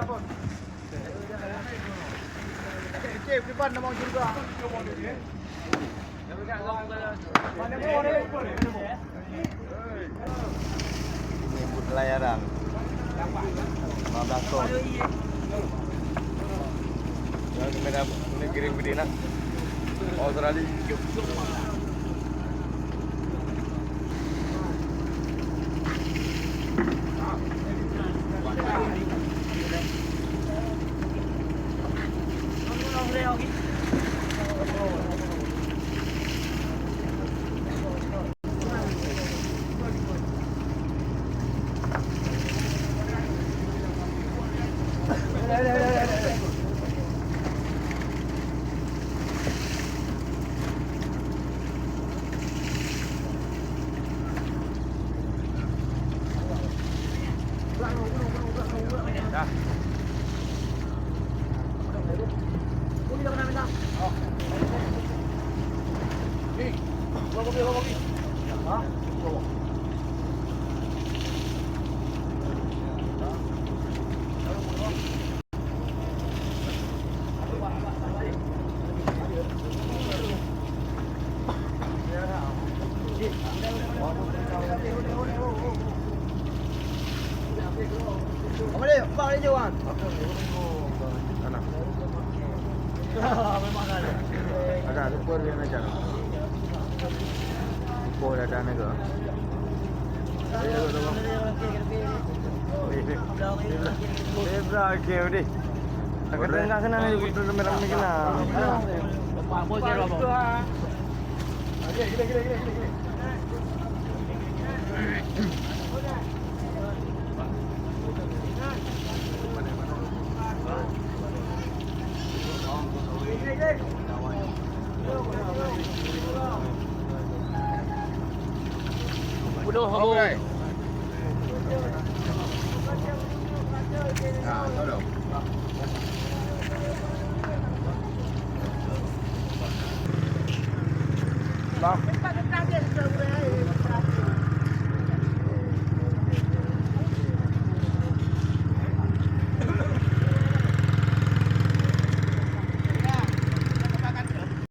Cik, depan nama juga. Ini pelayaran 15 ton. Yang mereka negeri Medina Australia. Dah. Kopi dah kena minta. Oh. Ni. Kopi. Ha? Boleh, bang dia jauhan. Mana? Memang ada. Ada super dia nak jalan. Super ada naga. Zebra ke ni? Agak tengah kena ni betul merah ni kena. Pak bos dia apa? Gila. Udah habis. Ah, tahu dah. Bang.